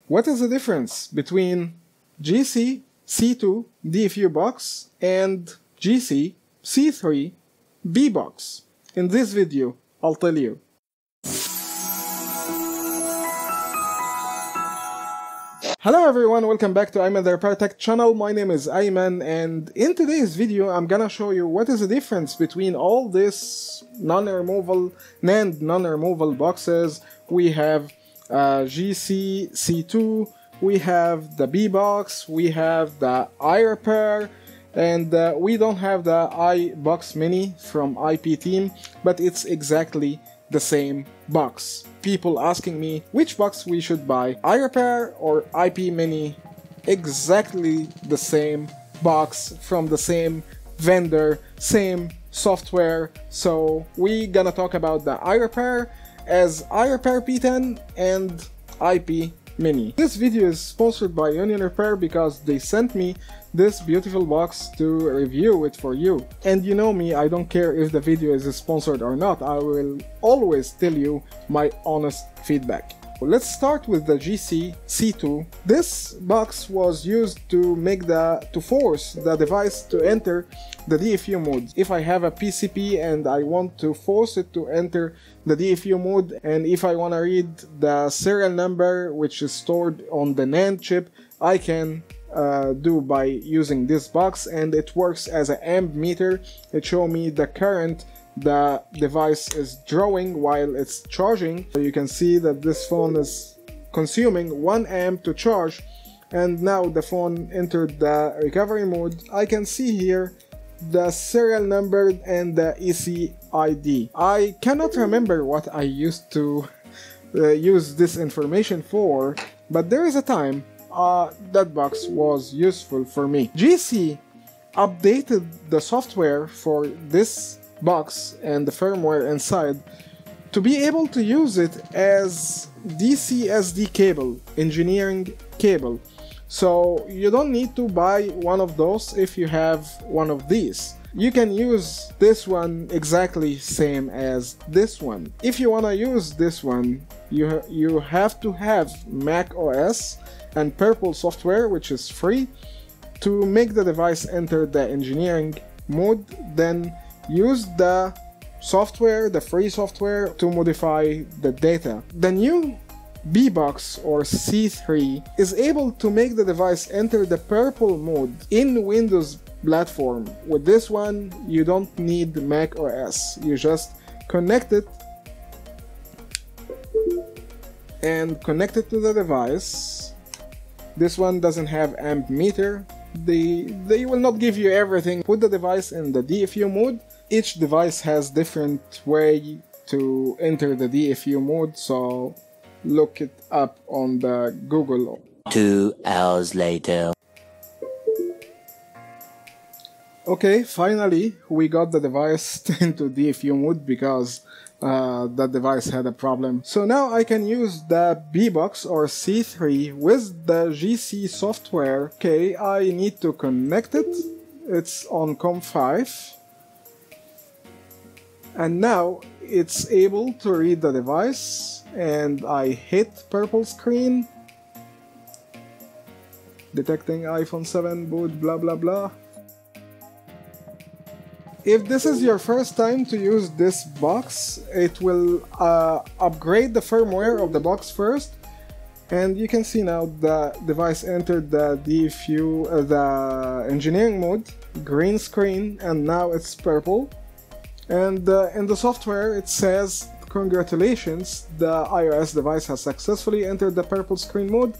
What is the difference between GC C2 Dfu box and GC C3 B box? In this video, I'll tell you. Hello everyone, welcome back to iRepair Tech channel. My name is Ayman, and in today's video I'm gonna show you what is the difference between all this non-removal NAND non-removal boxes. We have GC C2, we have the B box, we have the iRepair, and we don't have the iBox Mini from IP team, but it's exactly the same box. People asking me which box we should buy, iRepair or IP Mini. Exactly the same box from the same vendor, same software. So we gonna talk about the iRepair as iRepair P10 and IP Mini. This video is sponsored by Untitled because they sent me this beautiful box to review it for you. And you know me, I don't care if the video is sponsored or not, I will always tell you my honest feedback. Let's start with the GC C2. This box was used to force the device to enter the Dfu mode. If I have a PCP and I want to force it to enter the Dfu mode, and if I want to read the serial number which is stored on the NAND chip, I can do by using this box, and it works as an amp meter. It shows me the current the device is drawing while it's charging. So you can see that this phone is consuming 1 amp to charge, and now the phone entered the recovery mode. I can see here the serial number and the EC ID. I cannot remember what I used to use this information for, but there is a time that box was useful for me. GC updated the software for this box and the firmware inside to be able to use it as DCSD cable, engineering cable. So you don't need to buy one of those if you have one of these. You can use this one exactly same as this one. If you want to use this one, you have to have Mac OS and Purple software, which is free, to make the device enter the engineering mode. Then use the software, the free software, to modify the data. The new B box or C3 is able to make the device enter the Purple mode in Windows platform. With this one, you don't need Mac OS. You just connect it and connect it to the device. This one doesn't have amp meter. They will not give you everything. Put the device in the Dfu mode. Each device has different way to enter the Dfu mode, so look it up on the Google. 2 hours later. Okay, finally we got the device into Dfu mode because that device had a problem. So now I can use the B box or C3 with the GC software. Okay, I need to connect it. It's on COM5. And now it's able to read the device, and I hit purple screen, detecting iPhone 7 boot, blah blah blah. If this is your first time to use this box, it will upgrade the firmware of the box first, and you can see now the device entered the the engineering mode, green screen, and now it's purple. And in the software it says, congratulations, the iOS device has successfully entered the purple screen mode.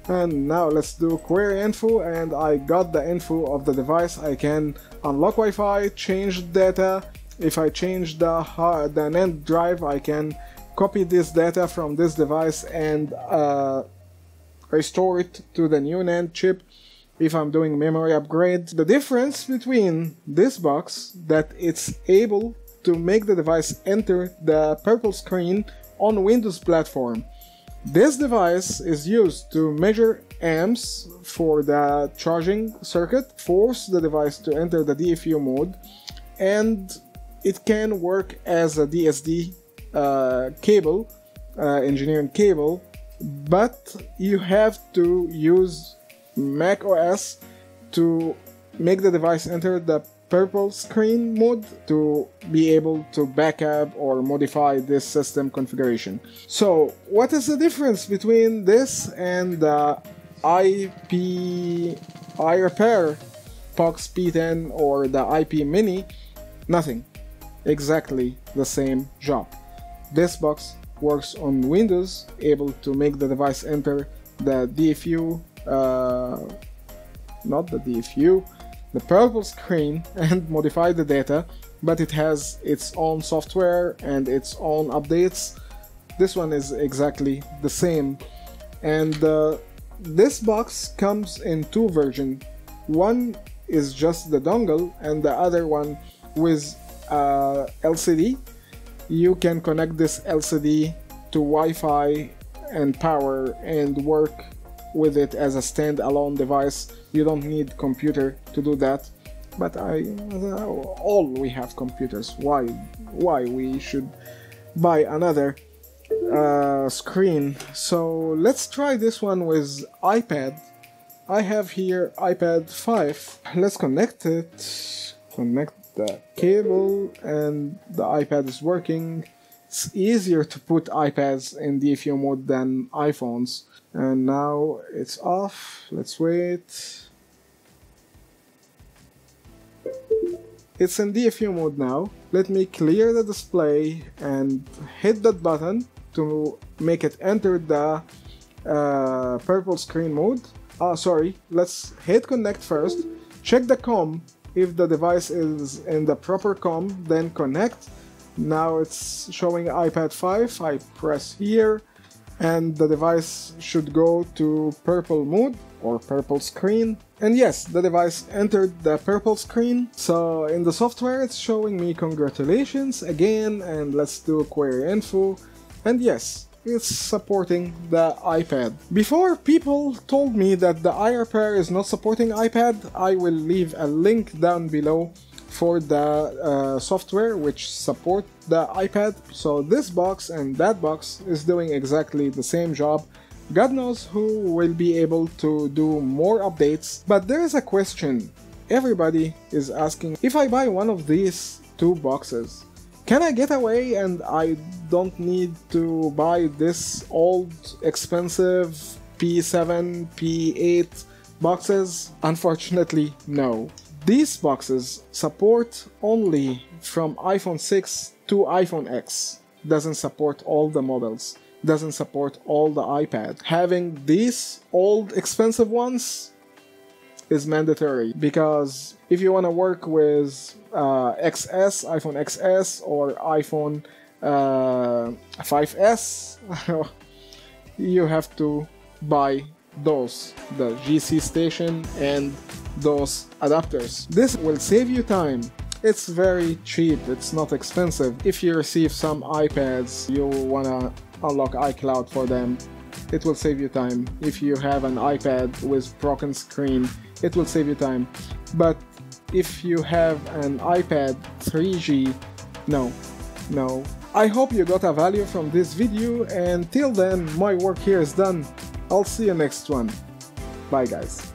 And now let's do query info, and I got the info of the device. I can unlock Wi-Fi, change data. If I change the NAND drive, I can copy this data from this device and restore it to the new NAND chip if I'm doing memory upgrade. The difference between this box, that it's able to make the device enter the purple screen on Windows platform. This device is used to measure amps for the charging circuit, force the device to enter the Dfu mode, and it can work as a DSD cable, engineering cable, but you have to use Mac OS to make the device enter the purple screen mode to be able to backup or modify this system configuration. So what is the difference between this and the iRepair P10 or the IP Mini? Nothing. Exactly the same job. This box works on Windows, able to make the device enter the Dfu, not the Dfu, the purple screen and modify the data, but it has its own software and its own updates. This one is exactly the same, and this box comes in two versions. One is just the dongle and the other one with LCD. You can connect this LCD to Wi-Fi and power and work with it as a standalone device. You don't need computer to do that, but all we have computers. Why we should buy another screen? So let's try this one with iPad. I have here iPad 5. Let's connect it. Connect the cable and the iPad is working. It's easier to put iPads in Dfu mode than iPhones. And now it's off. Let's wait. It's in Dfu mode now. Let me clear the display and hit that button to make it enter the purple screen mode. Sorry, let's hit connect first. Check the COM. If the device is in the proper COM, then connect. Now it's showing iPad 5. I press here and the device should go to purple mode or purple screen. And yes, the device entered the purple screen. So in the software it's showing me congratulations again, and let's do query info. And yes, it's supporting the iPad. Before, people told me that the iRepair is not supporting iPad. I will leave a link down below for the software which support the iPad. So this box and that box is doing exactly the same job. God knows who will be able to do more updates. But there is a question everybody is asking: if I buy one of these two boxes, can I get away and I don't need to buy this old expensive P7, P8 boxes? Unfortunately, no. These boxes support only from iPhone 6 to iPhone X. Doesn't support all the models. Doesn't support all the iPad. Having these old expensive ones is mandatory, because if you want to work with XS, iPhone XS or iPhone 5S, you have to buy those, the GC station and those adapters. This will save you time. It's very cheap, it's not expensive. If you receive some iPads, you wanna unlock iCloud for them, it will save you time. If you have an iPad with broken screen, it will save you time. But if you have an iPad 3G, no. I hope you got a value from this video, and till then, my work here is done. I'll see you next one. Bye guys.